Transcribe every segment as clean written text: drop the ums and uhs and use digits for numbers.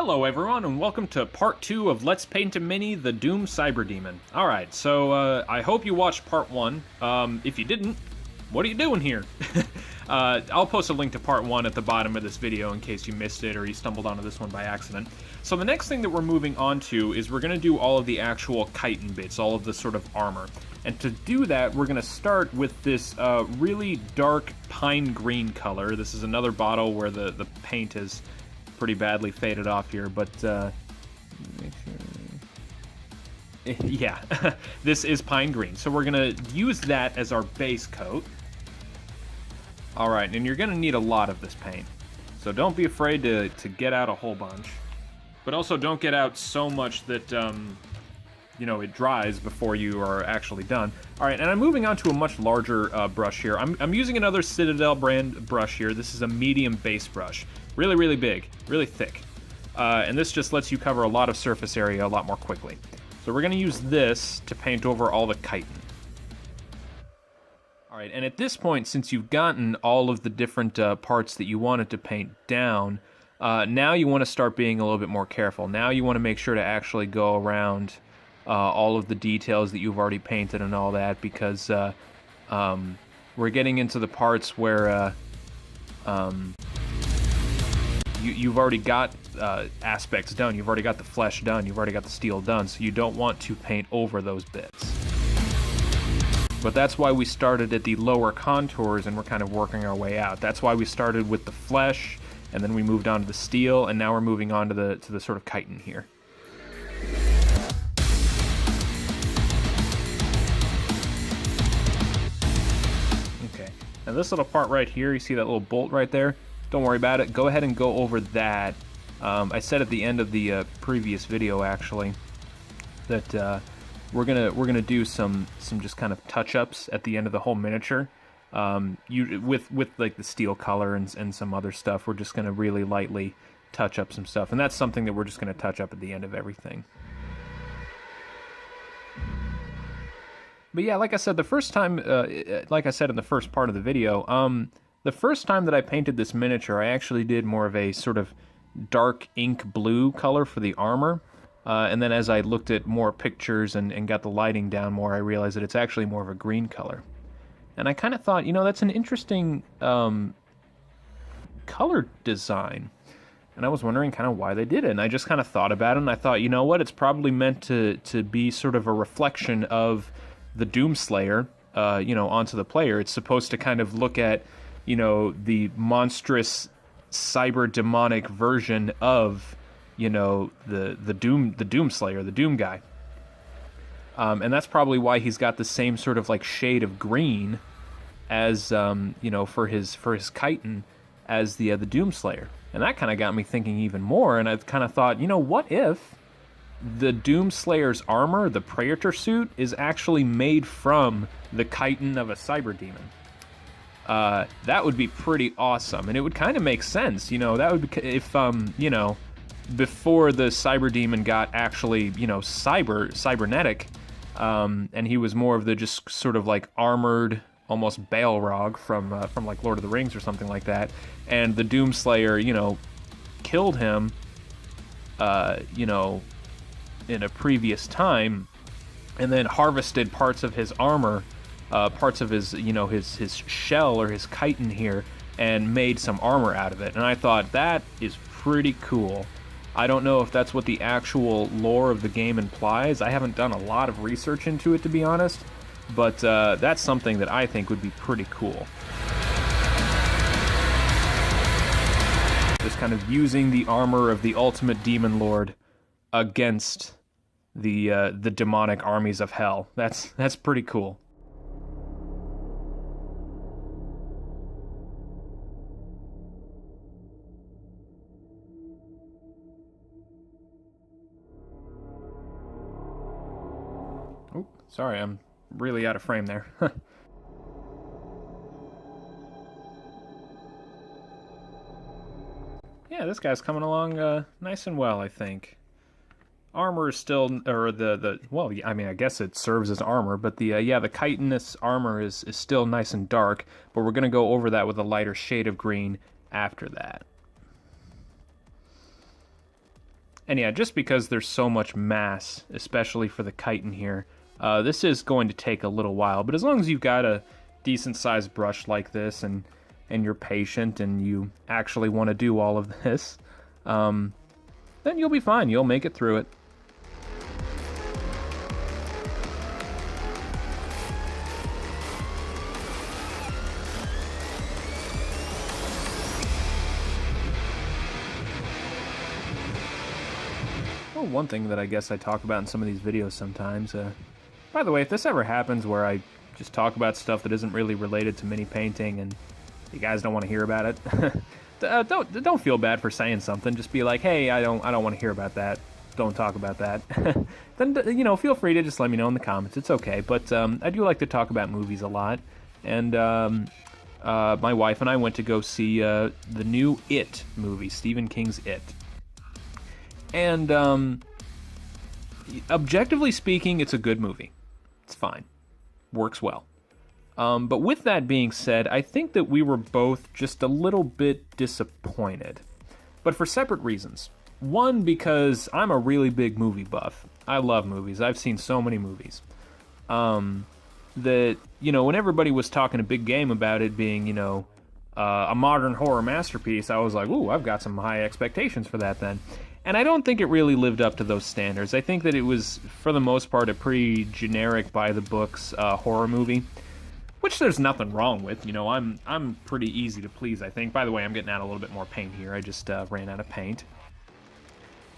Hello everyone, and welcome to part 2 of Let's Paint a Mini, the Doom Cyberdemon. Alright, so I hope you watched part 1. If you didn't, what are you doing here? I'll post a link to part 1 at the bottom of this video in case you missed it or you stumbled onto this one by accident. So the next thing that we're moving on to is we're going to do all of the actual chitin bits, all of the sort of armor. And to do that, we're going to start with this really dark pine green color. This is another bottle where the paint is pretty badly faded off here, but make sure. Yeah, this is pine green. So we're gonna use that as our base coat. All right, and you're gonna need a lot of this paint, so don't be afraid to get out a whole bunch, but also don't get out so much that you know, it dries before you are actually done. All right, and I'm moving on to a much larger brush here. I'm using another Citadel brand brush here. This is a medium base brush. Really, really big, really thick. And this just lets you cover a lot of surface area a lot more quickly. So we're gonna use this to paint over all the chitin. All right, and at this point, since you've gotten all of the different parts that you wanted to paint down, now you wanna start being a little bit more careful. Now you wanna make sure to actually go around all of the details that you've already painted and all that, because we're getting into the parts where you've already got aspects done, you've already got the flesh done, you've already got the steel done, so you don't want to paint over those bits. But that's why we started at the lower contours and we're kind of working our way out. That's why we started with the flesh, and then we moved on to the steel, and now we're moving on to the sort of chitin here. Okay, now this little part right here, you see that little bolt right there? Don't worry about it. Go ahead and go over that. I said at the end of the previous video, actually, that we're gonna do some just kind of touch-ups at the end of the whole miniature. With like the steel color and some other stuff, we're just gonna really lightly touch up some stuff, and that's something that we're just gonna touch up at the end of everything. But yeah, like I said, the first time, like I said in the first part of the video, the first time that I painted this miniature, I actually did more of a sort of dark ink blue color for the armor. And then as I looked at more pictures and got the lighting down more, I realized that it's actually more of a green color. And I kind of thought, you know, that's an interesting color design. And I was wondering kind of why they did it. And I just kind of thought about it, and I thought, you know what, it's probably meant to be sort of a reflection of the Doomslayer, you know, onto the player. It's supposed to kind of look at, you know, the monstrous cyber-demonic version of, you know, the Doomslayer, the Doom guy. And that's probably why he's got the same sort of like shade of green as you know, for his chitin as the Doomslayer. And that kind of got me thinking even more, and I kind of thought, you know, what if the Doomslayer's armor, the Praetor suit, is actually made from the chitin of a Cyberdemon? That would be pretty awesome, and it would kind of make sense, you know. That would be if you know, before the Cyberdemon got actually, you know, cybernetic, and he was more of the just sort of like armored, almost Balrog from like Lord of the Rings or something like that, and the Doomslayer, you know, killed him, you know, in a previous time, and then harvested parts of his armor, parts of his, you know, his shell or his chitin here, and made some armor out of it. And I thought, that is pretty cool. I don't know if that's what the actual lore of the game implies. I haven't done a lot of research into it, to be honest, but that's something that I think would be pretty cool. Just kind of using the armor of the ultimate demon lord against the demonic armies of hell. That's pretty cool. Oh, sorry, I'm really out of frame there. Yeah, this guy's coming along nice and well, I think. Armor is still, or well, I mean, I guess it serves as armor, but yeah, the chitinous armor is still nice and dark, but we're going to go over that with a lighter shade of green after that. And yeah, just because there's so much mass, especially for the chitin here, this is going to take a little while. But as long as you've got a decent-sized brush like this, and you're patient, and you actually want to do all of this, then you'll be fine. You'll make it through it. Well, one thing that I guess I talk about in some of these videos sometimes, by the way, if this ever happens where I just talk about stuff that isn't really related to mini painting and you guys don't want to hear about it, don't feel bad for saying something. Just be like, hey, I don't want to hear about that. Don't talk about that. Then, you know, feel free to just let me know in the comments. It's okay. But I do like to talk about movies a lot. And my wife and I went to go see the new It movie, Stephen King's It. And objectively speaking, it's a good movie. It's fine. Works well. But with that being said, I think that we were both just a little bit disappointed. But for separate reasons. One, because I'm a really big movie buff. I love movies. I've seen so many movies. That, you know, when everybody was talking a big game about it being, you know, a modern horror masterpiece, I was like, ooh, I've got some high expectations for that then. And I don't think it really lived up to those standards. I think that it was, for the most part, a pretty generic, by-the-books horror movie, which there's nothing wrong with. You know, I'm pretty easy to please, I think. By the way, I'm getting out a little bit more paint here. I just ran out of paint.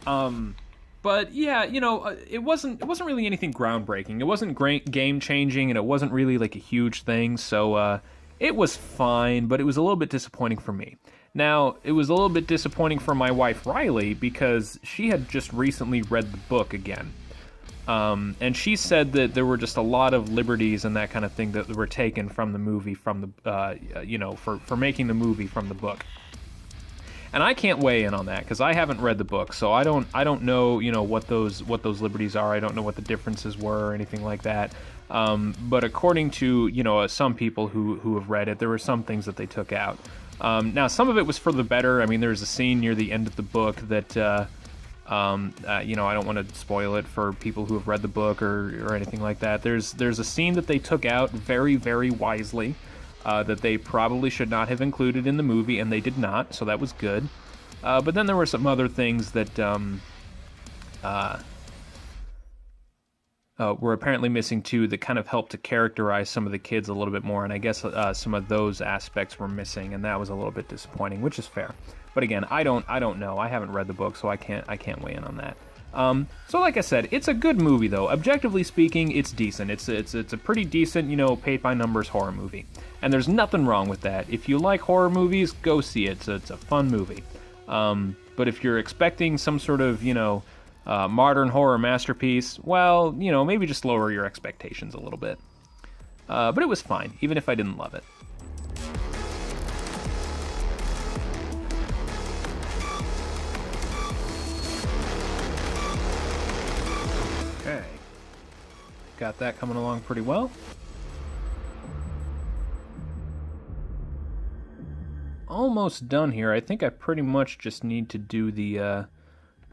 But yeah, you know, it wasn't really anything groundbreaking. It wasn't great game-changing, and it wasn't really like a huge thing. So it was fine, but it was a little bit disappointing for me. Now, it was a little bit disappointing for my wife, Riley, because she had just recently read the book again. And she said that there were just a lot of liberties and that kind of thing that were taken from the movie, from the, you know, for making the movie from the book. And I can't weigh in on that, because I haven't read the book, so I don't know, you know, what those liberties are. I don't know what the differences were or anything like that. But according to, you know, some people who have read it, there were some things that they took out. Now, some of it was for the better. I mean, there's a scene near the end of the book that, you know, I don't want to spoil it for people who have read the book or anything like that. There's a scene that they took out very, very wisely, that they probably should not have included in the movie, and they did not, so that was good. But then there were some other things that were apparently missing too, that kind of helped to characterize some of the kids a little bit more, and I guess some of those aspects were missing, and that was a little bit disappointing, which is fair. But again, I don't know. I haven't read the book, so I can't weigh in on that. So like I said, it's a good movie though. Objectively speaking, it's decent. It's a pretty decent, you know, paid by numbers horror movie, and there's nothing wrong with that. If you like horror movies, go see it. It's a fun movie. But if you're expecting some sort of, you know, modern horror masterpiece, well, you know, maybe just lower your expectations a little bit. But it was fine, even if I didn't love it. Okay. Got that coming along pretty well. Almost done here. I think I pretty much just need to do the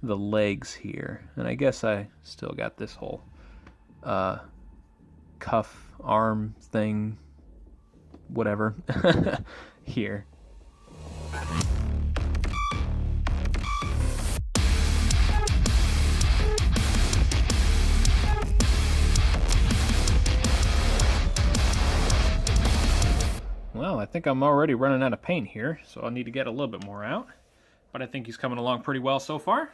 legs here, and I guess I still got this whole cuff arm thing, whatever, here. Well, I think I'm already running out of paint here, so I'll need to get a little bit more out, but I think he's coming along pretty well so far.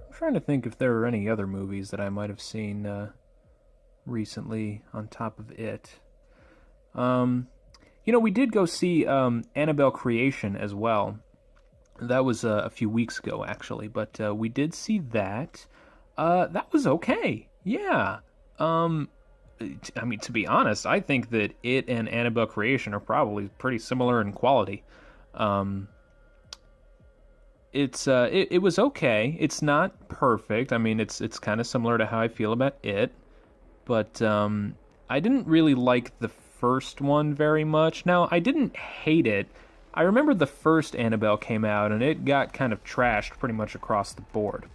I'm trying to think if there were any other movies that I might have seen recently on top of it. You know, we did go see Annabelle Creation as well. That was a few weeks ago, actually, but we did see that. That was okay. Yeah. I mean, to be honest, I think that it and Annabelle Creation are probably pretty similar in quality. It was okay. It's not perfect. I mean, it's kind of similar to how I feel about it, but I didn't really like the first one very much. Now, I didn't hate it. I remember the first Annabelle came out, and it got kind of trashed pretty much across the board.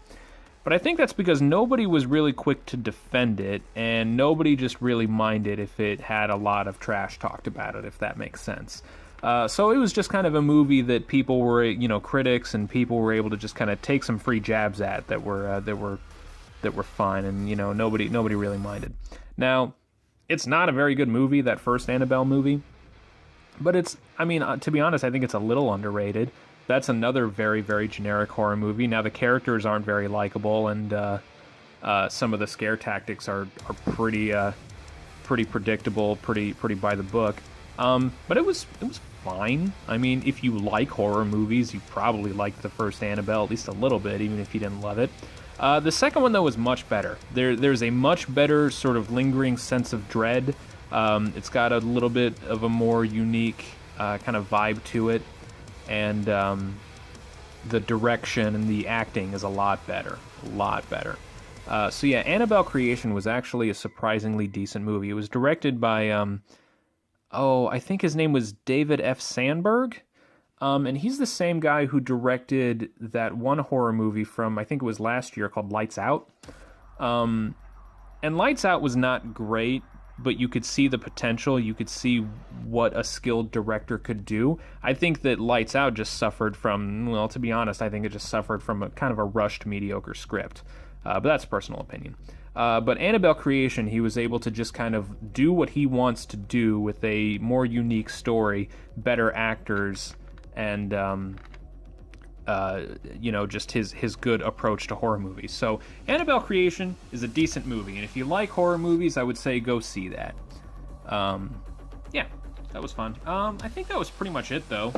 But I think that's because nobody was really quick to defend it, and nobody just really minded if it had a lot of trash talked about it, if that makes sense. So it was just kind of a movie that people were, critics and people were able to just kind of take some free jabs at that were fine, and nobody really minded. Now, it's not a very good movie, that first Annabelle movie, but to be honest, I think it's a little underrated. That's another very, very generic horror movie. Now, the characters aren't very likable, and some of the scare tactics are pretty predictable, pretty by the book. But it was fine. I mean, if you like horror movies, you probably liked the first Annabelle at least a little bit, even if you didn't love it. The second one, though, was much better. There's a much better sort of lingering sense of dread. It's got a little bit of a more unique kind of vibe to it. And the direction and the acting is a lot better. So yeah, Annabelle Creation was actually a surprisingly decent movie. It was directed by, I think his name was David F. Sandberg. And he's the same guy who directed that one horror movie from, I think it was last year, called Lights Out. And Lights Out was not great, but you could see the potential. You could see what a skilled director could do. I think that Lights Out just suffered from, well, to be honest, I think it just suffered from a kind of a rushed, mediocre script. But that's personal opinion. But Annabelle Creation, he was able to just kind of do what he wants to do with a more unique story, better actors, and just his good approach to horror movies. So Annabelle Creation is a decent movie, and if you like horror movies, I would say go see that. Yeah, that was fun. I think that was pretty much it, though.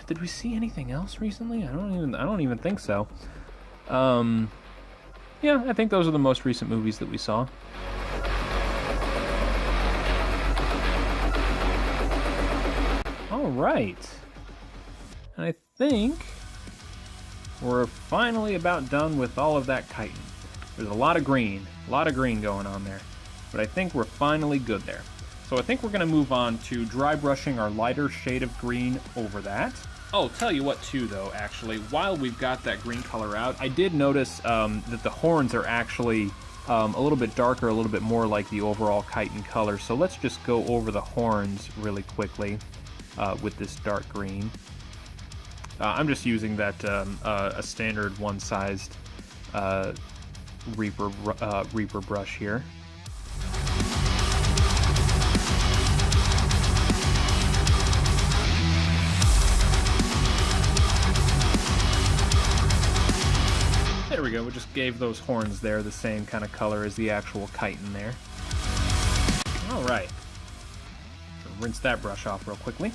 Did we see anything else recently? I don't even think so. Yeah, I think those are the most recent movies that we saw. All right. And I think we're finally about done with all of that chitin. There's a lot of green going on there. But I think we're finally good there. So I think we're going to move on to dry brushing our lighter shade of green over that. Oh, tell you what too, though, actually, while we've got that green color out, I did notice that the horns are actually a little bit darker, a little bit more like the overall chitin color. So let's just go over the horns really quickly with this dark green. I'm just using that a standard one-sized Reaper brush here. There we go, we just gave those horns there the same kind of color as the actual chitin there. Alright. Rinse that brush off real quickly.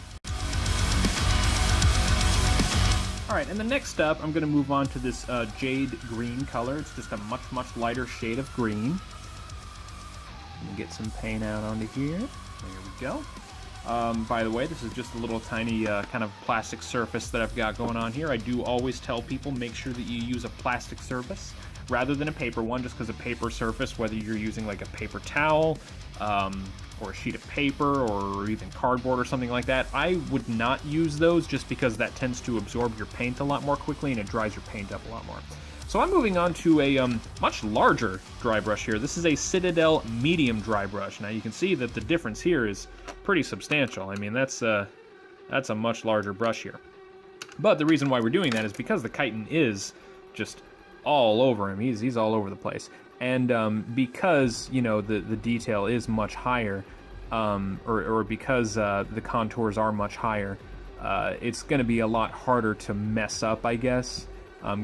Alright, and the next up, I'm going to move on to this jade green color. It's just a much, much lighter shade of green. Get some paint out onto here. There we go. By the way, this is just a little tiny kind of plastic surface that I've got going on here. I do always tell people, make sure that you use a plastic surface rather than a paper one, just because a paper surface, whether you're using like a paper towel or a sheet of paper or even cardboard or something like that, I would not use those just because that tends to absorb your paint a lot more quickly and it dries your paint up a lot more. So I'm moving on to a much larger dry brush here. This is a Citadel medium dry brush. Now you can see that the difference here is pretty substantial. I mean, that's a much larger brush here. But the reason why we're doing that is because the chitin is just all over him. He's all over the place. And because, you know, the detail is much higher, or because the contours are much higher, it's going to be a lot harder to mess up, I guess.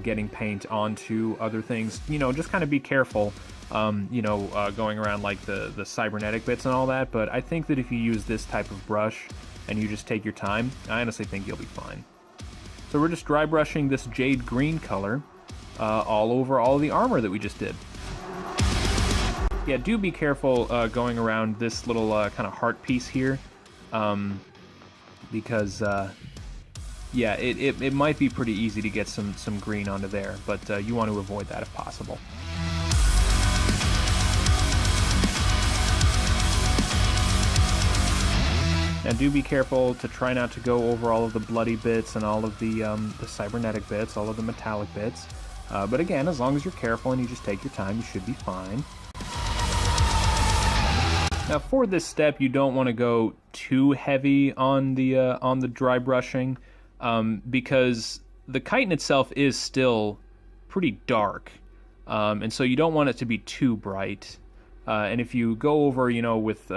Getting paint onto other things, you know, just kind of be careful, going around like the cybernetic bits and all that. But I think that if you use this type of brush and you just take your time, I honestly think you'll be fine. So we're just dry brushing this jade green color all over all the armor that we just did. Yeah, do be careful going around this little kind of heart piece here, because yeah, it might be pretty easy to get some green onto there, but you want to avoid that if possible. Now do be careful to try not to go over all of the bloody bits and all of the cybernetic bits, all of the metallic bits. But again, as long as you're careful and you just take your time, you should be fine. Now for this step, you don't want to go too heavy on the dry brushing, because the chitin itself is still pretty dark, and so you don't want it to be too bright. And if you go over, you know, with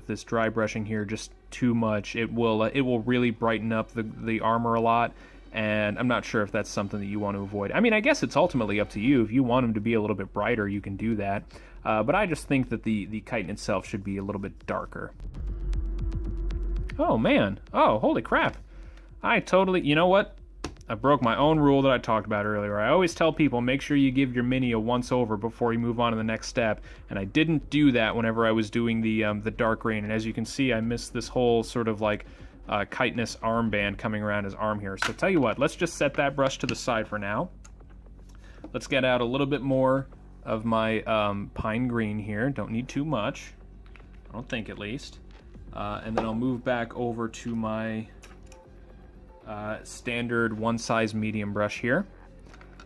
this dry brushing here just too much, it will really brighten up the armor a lot. And I'm not sure if that's something that you want to avoid. I mean, I guess it's ultimately up to you. If you want them to be a little bit brighter, you can do that. But I just think that the chitin itself should be a little bit darker. Oh, man. Oh, holy crap. I totally... You know what? I broke my own rule that I talked about earlier. I always tell people, make sure you give your mini a once-over before you move on to the next step. And I didn't do that whenever I was doing the dark green. And as you can see, I missed this whole sort of like... chitinous armband coming around his arm here. So tell you what, let's just set that brush to the side for now. Let's get out a little bit more of my pine green here. Don't need too much, I don't think, at least. And then I'll move back over to my standard one size medium brush here.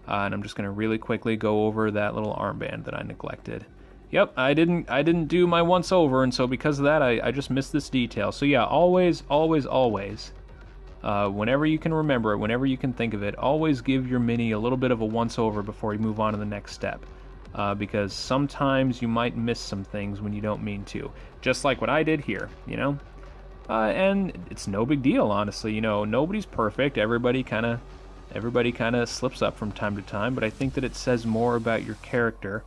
And I'm just going to really quickly go over that little armband that I neglected. Yep, I didn't do my once over, and so because of that, I just missed this detail. So yeah, always, whenever you can remember it, whenever you can think of it, always give your mini a little bit of a once over before you move on to the next step. Because sometimes you might miss some things when you don't mean to. Just like what I did here, you know? And it's no big deal, honestly. You know, nobody's perfect. Everybody kind of slips up from time to time, but I think that it says more about your character.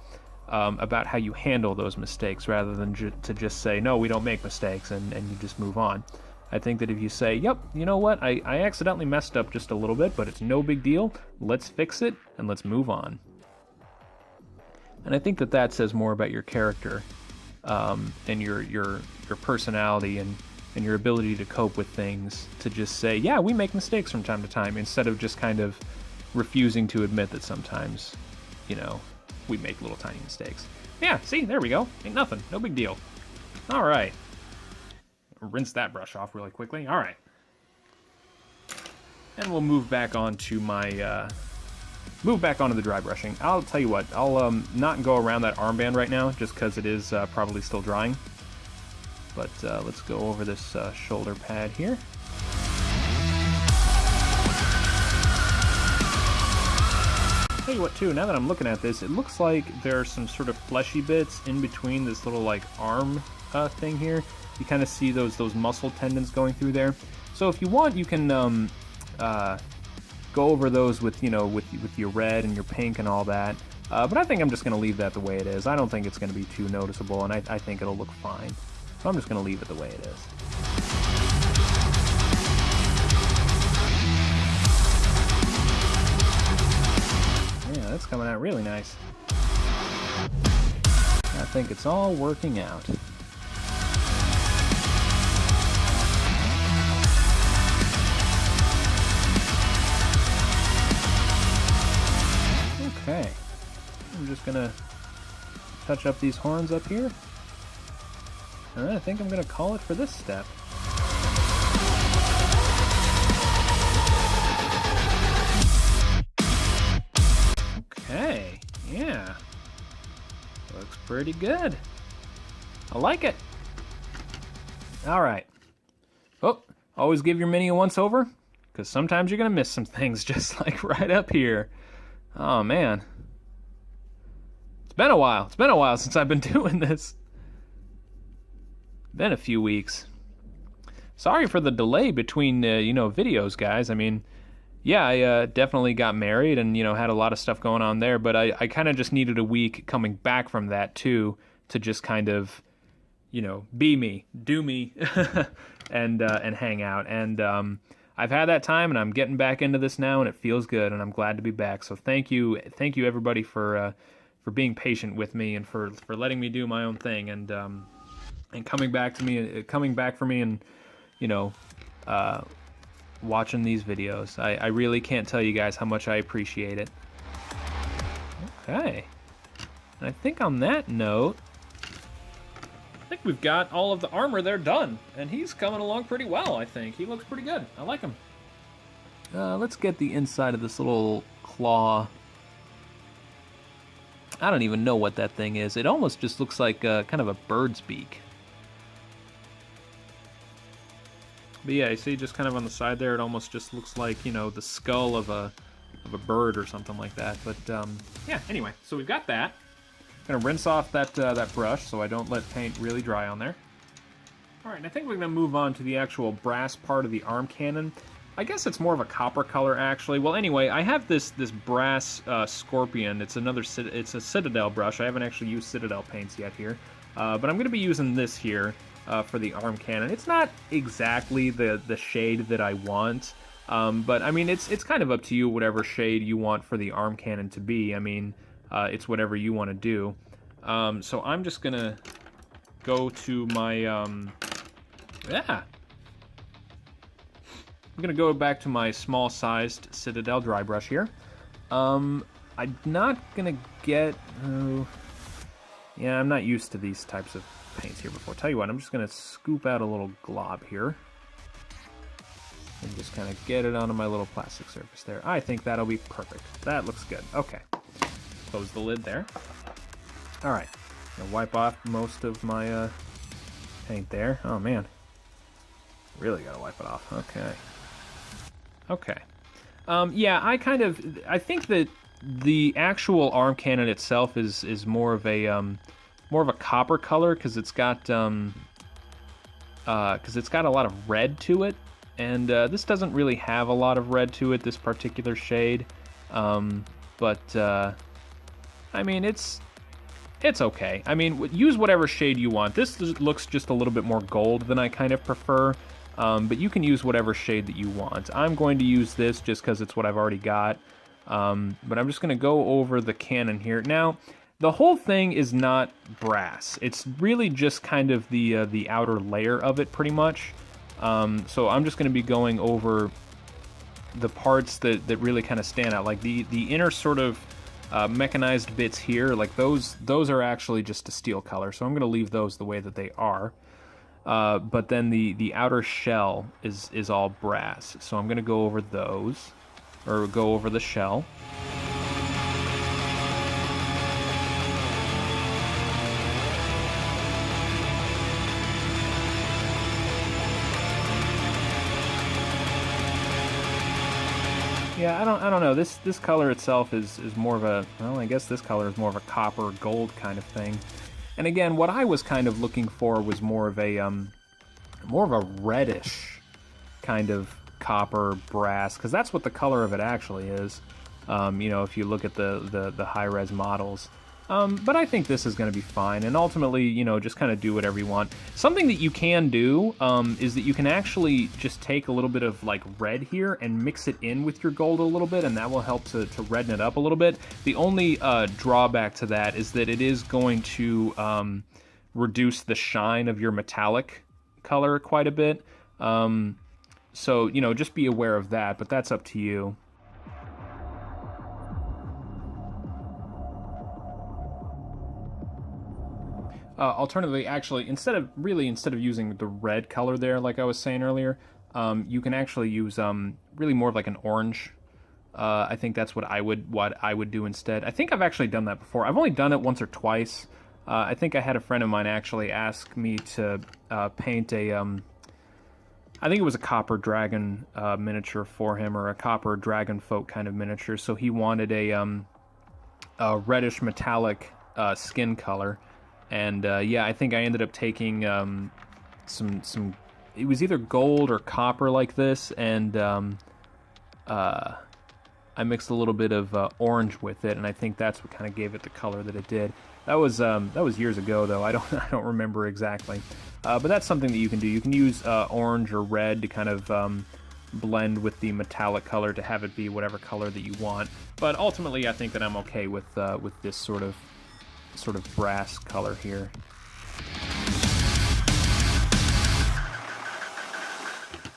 About how you handle those mistakes rather than to just say, no, we don't make mistakes, and you just move on. I think that if you say, yep, you know what, I accidentally messed up just a little bit, but it's no big deal, let's fix it, and let's move on. And I think that that says more about your character, and your personality, and your ability to cope with things, to just say, yeah, we make mistakes from time to time, instead of just kind of refusing to admit that sometimes, you know, we make little tiny mistakes. Yeah, see, there we go. Ain't nothing. No big deal. All right. Rinse that brush off really quickly. All right. And we'll move back onto my, move back onto the dry brushing. I'll tell you what, I'll not go around that armband right now, just because it is probably still drying. But let's go over this shoulder pad here. Tell you what too, now that I'm looking at this, it looks like there are some sort of fleshy bits in between this little like arm thing here. You kind of see those muscle tendons going through there. So if you want, you can go over those with, you know, with your red and your pink and all that. But I think I'm just going to leave that the way it is. I don't think it's going to be too noticeable, and I think it'll look fine. So I'm just going to leave it the way it is. That's coming out really nice. I think it's all working out. Okay. I'm just gonna touch up these horns up here. And I think I'm gonna call it for this step. Okay, yeah. Looks pretty good. I like it. Alright. Oh, always give your mini a once over, because sometimes you're going to miss some things, just like right up here. Oh, man. It's been a while. It's been a while since I've been doing this. Been a few weeks. Sorry for the delay between, you know, videos, guys. I mean... Yeah, I definitely got married and, you know, had a lot of stuff going on there, but I kind of just needed a week coming back from that, too, to just kind of, you know, be me, do me, and hang out. And I've had that time, and I'm getting back into this now, and it feels good, and I'm glad to be back. So thank you everybody for being patient with me and for letting me do my own thing, and coming back for me, and, you know, watching these videos. I really can't tell you guys how much I appreciate it. Okay. And I think on that note, think we've got all of the armor there done, and he's coming along pretty well, I think. He looks pretty good. I like him. Let's get the inside of this little claw. I don't even know what that thing is. It almost just looks like kind of a bird's beak. But yeah, you see just kind of on the side there, it almost just looks like, you know, the skull of a bird or something like that. But yeah, anyway, so we've got that. I'm gonna rinse off that brush so I don't let paint really dry on there. All right, and I think we're gonna move on to the actual brass part of the arm cannon. I guess it's more of a copper color, actually. Well, anyway, I have this brass scorpion. It's a Citadel brush. I haven't actually used Citadel paints yet here, but I'm gonna be using this here for the arm cannon. It's not exactly the shade that I want, but I mean, it's kind of up to you whatever shade you want for the arm cannon to be. I mean, it's whatever you want to do. So I'm just gonna go to my yeah. I'm gonna go back to my small-sized Citadel dry brush here. I'm not gonna get. Yeah, I'm not used to these types of paints here before. Tell you what, I'm just gonna scoop out a little glob here and just kind of get it onto my little plastic surface there. I think that'll be perfect. That looks good. Okay, close the lid there. All right, gonna wipe off most of my paint there. Oh man, really gotta wipe it off. Okay. Okay. Yeah, I think that the actual arm cannon itself is more of a copper color because it's got a lot of red to it, and this doesn't really have a lot of red to it, this particular shade. But I mean, it's okay. I mean, use whatever shade you want. This looks just a little bit more gold than I kind of prefer. But you can use whatever shade that you want. I'm going to use this just because it's what I've already got. But I'm just going to go over the cannon here. Now, the whole thing is not brass. It's really just kind of the outer layer of it, pretty much. So I'm just going to be going over the parts that really kind of stand out. Like the inner sort of mechanized bits here, like those are actually just a steel color. So I'm going to leave those the way that they are. But then the outer shell is all brass. So I'm going to go over those, or go over the shell. Yeah, I don't know. This color itself is more of a, well, I guess this color is more of a copper gold kind of thing. And again, what I was kind of looking for was more of a reddish kind of copper brass, because that's what the color of it actually is. You know, if you look at the high-res models. But I think this is going to be fine, and ultimately, you know, just kind of do whatever you want. Something that you can do is that you can actually just take a little bit of like red here and mix it in with your gold a little bit, and that will help to redden it up a little bit. The only drawback to that is that it is going to reduce the shine of your metallic color quite a bit. So, you know, just be aware of that, but that's up to you. Alternatively, actually, instead of using the red color there, like I was saying earlier, you can actually use really more of like an orange. I think that's what I would do instead. I think I've actually done that before. I've only done it once or twice. I think I had a friend of mine actually ask me to paint a, I think it was a copper dragon miniature for him, or a copper dragon folk kind of miniature. So he wanted a reddish metallic skin color. And yeah, I think I ended up taking some. It was either gold or copper like this, and I mixed a little bit of orange with it, and I think that's what kind of gave it the color that it did. That was years ago, though. I don't remember exactly, but that's something that you can do. You can use orange or red to kind of blend with the metallic color to have it be whatever color that you want. But ultimately, I think that I'm okay with this sort of brass color here.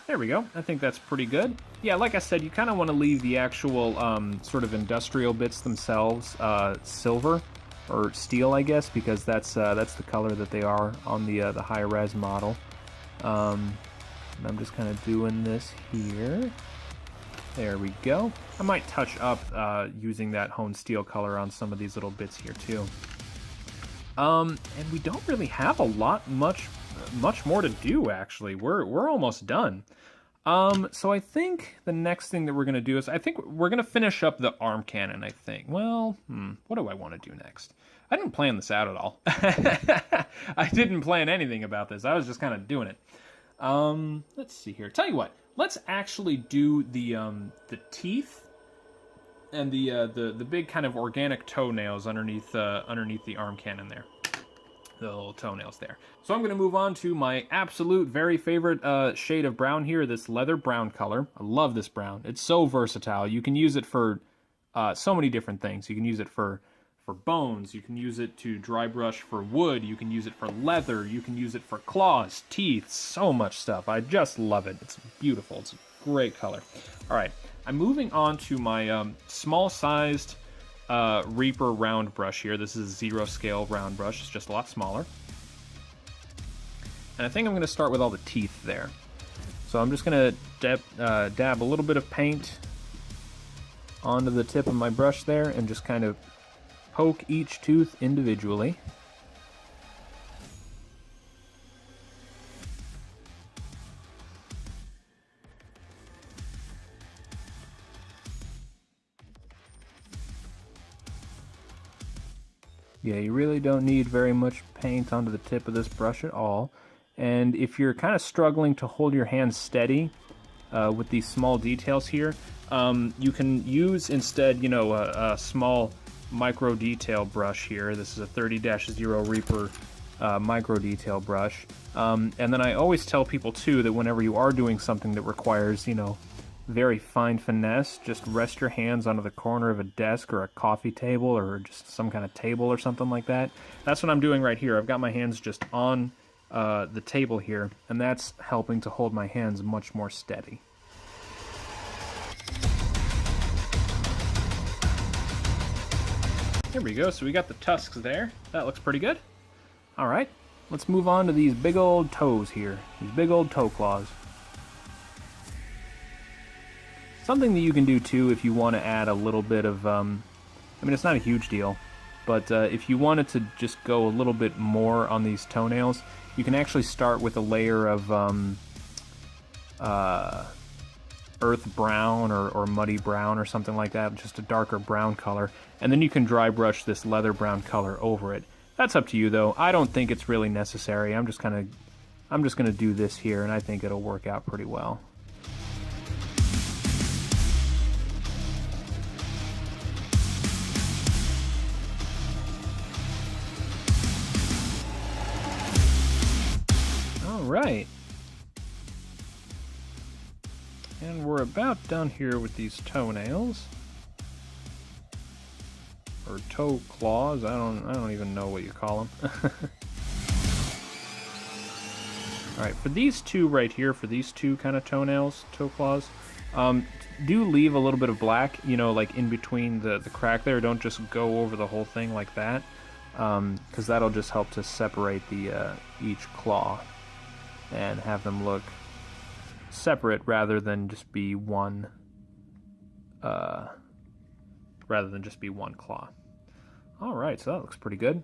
There we go. I think that's pretty good. Yeah, like I said, you kind of want to leave the actual sort of industrial bits themselves silver. or steel, I guess, because that's the color that they are on the high-res model. And I'm just kind of doing this here. There we go. I might touch up using that honed steel color on some of these little bits here too. And we don't really have a lot, much more to do actually. We're almost done. So I think the next thing that we're gonna do is I think we're gonna finish up the arm cannon. I think. Well, what do I want to do next? I didn't plan this out at all. I didn't plan anything about this. I was just kind of doing it. Let's see here. Tell you what. Let's actually do the teeth and the big kind of organic toenails underneath the arm cannon there, the little toenails there. So I'm going to move on to my absolute very favorite shade of brown here, this leather brown color. I love this brown. It's so versatile. You can use it for so many different things. You can use it for bones, you can use it to dry brush for wood, you can use it for leather, you can use it for claws, teeth, so much stuff. I just love it. It's beautiful. It's a great color. All right, I'm moving on to my small-sized Reaper round brush here. This is a 0 scale round brush. It's just a lot smaller. And I think I'm going to start with all the teeth there. So I'm just going to dab a little bit of paint onto the tip of my brush there and just kind of poke each tooth individually. Yeah, you really don't need very much paint onto the tip of this brush at all. And if you're kind of struggling to hold your hand steady with these small details here, you can use instead, you know, a small micro detail brush here. This is a 30-0 Reaper micro detail brush. And then I always tell people too that whenever you are doing something that requires, you know, very fine finesse, just rest your hands onto the corner of a desk or a coffee table or just some kind of table or something like that. That's what I'm doing right here. I've got my hands just on the table here, and that's helping to hold my hands much more steady. There we go, so we got the tusks there. That looks pretty good. Alright, let's move on to these big old toes here. These big old toe claws. Something that you can do too if you want to add a little bit of, I mean it's not a huge deal, but if you wanted to just go a little bit more on these toenails, you can actually start with a layer of earth brown or muddy brown or something like that, just a darker brown color, and then you can dry brush this leather brown color over it. That's up to you though. I don't think it's really necessary. I'm just gonna do this here, and I think it'll work out pretty well. All right. And we're about done here with these toenails. Or toe claws, I don't even know what you call them. Alright, for these two right here, for these two kind of toenails, toe claws, do leave a little bit of black, you know, like in between the crack there. Don't just go over the whole thing like that, because that'll just help to separate the each claw and have them look separate rather than just be one claw. Alright, so that looks pretty good.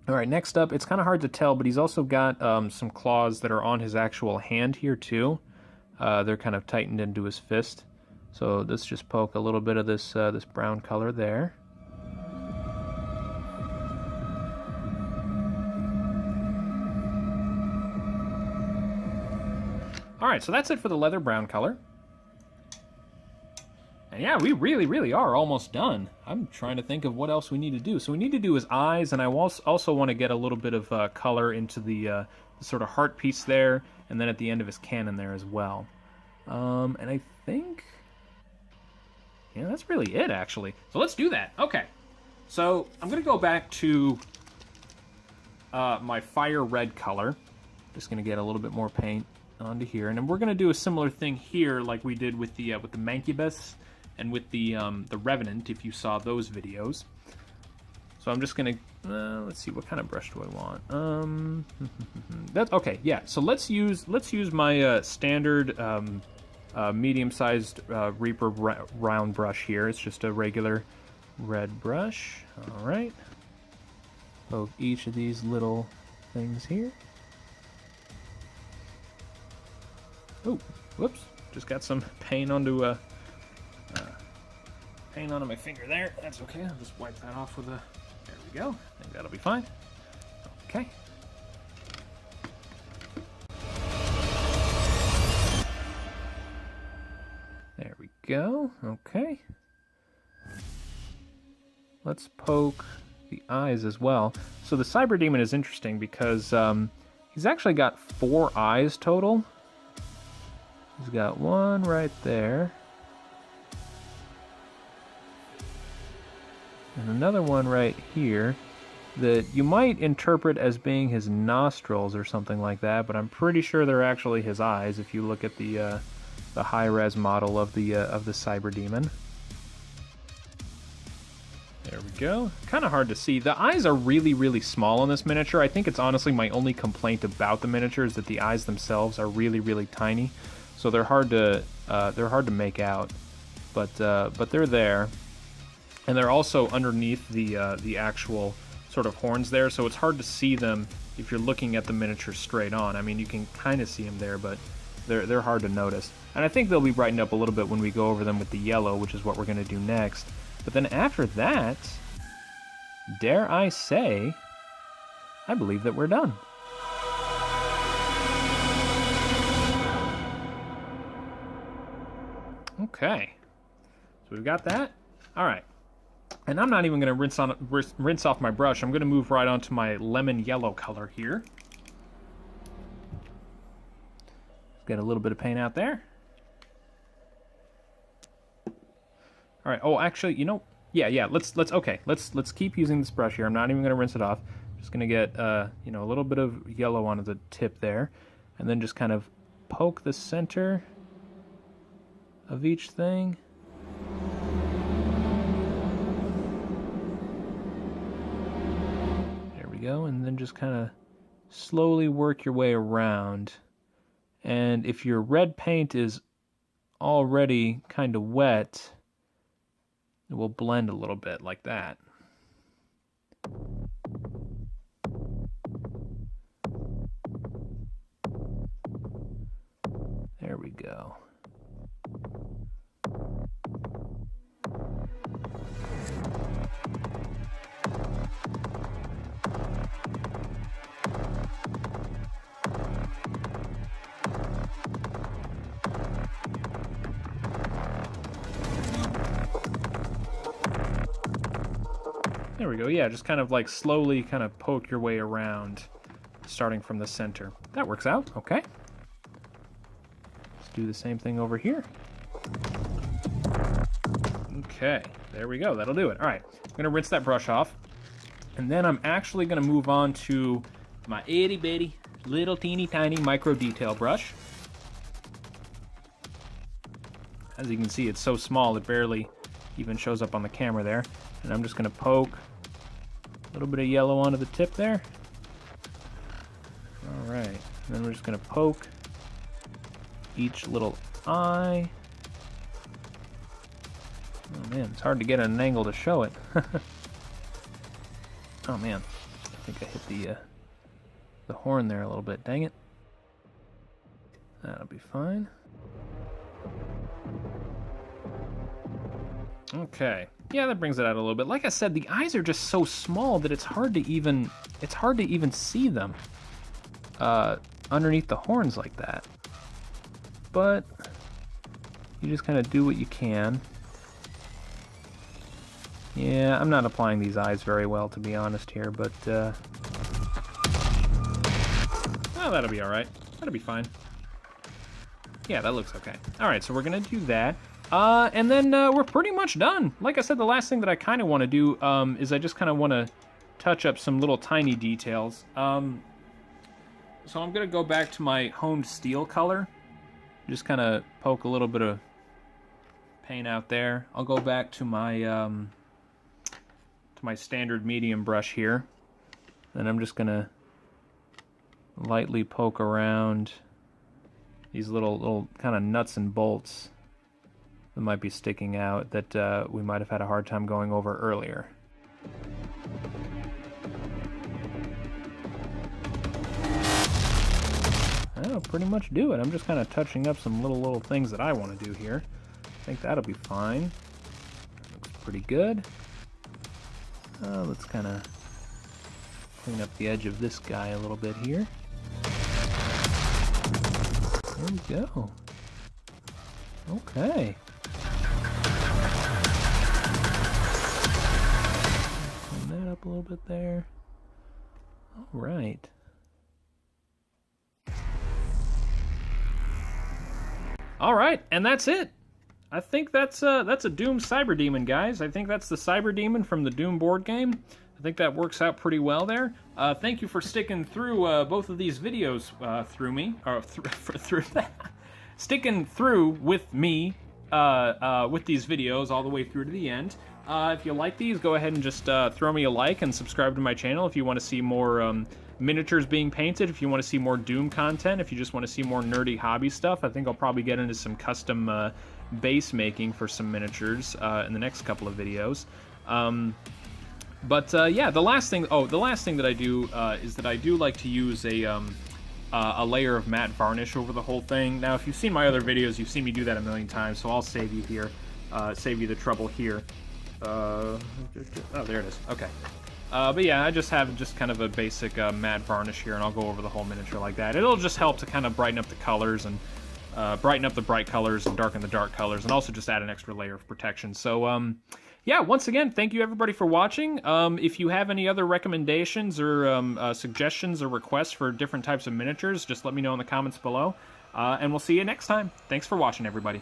Alright, next up, it's kind of hard to tell, but he's also got some claws that are on his actual hand here too. They're kind of tightened into his fist. So let's just poke a little bit of this this brown color there. Alright, so that's it for the leather brown color. And yeah, we really are almost done. I'm trying to think of what else we need to do. So we need to do his eyes, and I also want to get a little bit of color into the sort of heart piece there, and then at the end of his cannon there as well. And I think, yeah, that's really it actually. So let's do that. Okay. So I'm gonna go back to my fire red color. Just gonna get a little bit more paint onto here, and then we're gonna do a similar thing here like we did with the Mancubus and with the Revenant, if you saw those videos. So So I'm just gonna, let's see, what kind of brush do I want? That's okay, yeah. So let's use my standard medium-sized Reaper round brush here. It's just a regular red brush. All right. Poke each of these little things here. Oh, whoops! Just got some paint onto my finger there. That's okay. I'll just wipe that off with a. There we go. I think that'll be fine. Okay. There we go. Okay. Let's poke the eyes as well. So the Cyberdemon is interesting because he's actually got 4 eyes total. He's got one right there. And another one right here that you might interpret as being his nostrils or something like that, but I'm pretty sure they're actually his eyes if you look at the high-res model of the Cyberdemon. There we go. Kind of hard to see. The eyes are really, really small on this miniature. I think it's honestly my only complaint about the miniature is that the eyes themselves are really, really tiny. So they're hard to make out, but they're there, and they're also underneath the actual sort of horns there. So it's hard to see them if you're looking at the miniature straight on. I mean, you can kind of see them there, but they're hard to notice. And I think they'll be brightened up a little bit when we go over them with the yellow, which is what we're going to do next. But then after that, dare I say, I believe that we're done. Okay, so we've got that. All right, and I'm not even going to rinse off my brush. I'm going to move right onto my lemon yellow color here. Get a little bit of paint out there. All right. Oh, actually, you know, yeah. Let's keep using this brush here. I'm not even going to rinse it off. Just going to get you know, a little bit of yellow onto the tip there, and then just kind of poke the center of each thing. There we go, and then just kind of slowly work your way around. And if your red paint is already kind of wet, it will blend a little bit like that. There we go. There we go, yeah, just kind of like slowly kind of poke your way around, starting from the center. That works out, okay. Let's do the same thing over here. Okay, there we go, that'll do it. All right, I'm gonna rinse that brush off, and then I'm actually gonna move on to my itty bitty, little teeny tiny micro detail brush. As you can see, it's so small, it barely even shows up on the camera there. And I'm just gonna poke a little bit of yellow onto the tip there. All right, and then we're just gonna poke each little eye. Oh man, it's hard to get an angle to show it. Oh man, I think I hit the horn there a little bit, dang it. That'll be fine. Okay, yeah, that brings it out a little bit. Like I said, the eyes are just so small that it's hard to even see them underneath the horns like that. But you just kind of do what you can. Yeah, I'm not applying these eyes very well, to be honest here, but oh, that'll be all right. That'll be fine. Yeah, that looks okay. All right, so we're gonna do that. And then we're pretty much done. Like I said, the last thing that I kind of want to do is I just kind of want to touch up some little tiny details. So I'm going to go back to my honed steel color. Just kind of poke a little bit of paint out there. I'll go back to my my standard medium brush here. And I'm just gonna lightly poke around these little kind of nuts and bolts that might be sticking out that we might have had a hard time going over earlier. That'll pretty much do it. I'm just kind of touching up some little things that I want to do here. I think that'll be fine. Looks pretty good. Let's kind of clean up the edge of this guy a little bit here. There we go. Okay. Clean that up a little bit there. All right. All right, and that's it. I think that's a Doom Cyberdemon, guys. I think that's the Cyberdemon from the Doom board game. I think that works out pretty well there. Thank you for sticking through both of these videos sticking through with me with these videos all the way through to the end. If you like these, go ahead and just throw me a like and subscribe to my channel if you want to see more miniatures being painted, if you want to see more Doom content, if you just want to see more nerdy hobby stuff. I think I'll probably get into some custom base making for some miniatures in the next couple of videos. Yeah, the last thing that I do is that I do like to use a layer of matte varnish over the whole thing. Now, if you've seen my other videos, you've seen me do that a million times, so I'll save you here, save you the trouble here. Oh, there it is. Okay. But yeah, I just have kind of a basic matte varnish here, and I'll go over the whole miniature like that. It'll just help to kind of brighten up the colors and brighten up the bright colors and darken the dark colors, and also just add an extra layer of protection. So, yeah, once again, thank you everybody for watching. If you have any other recommendations or suggestions or requests for different types of miniatures, just let me know in the comments below. And we'll see you next time. Thanks for watching, everybody.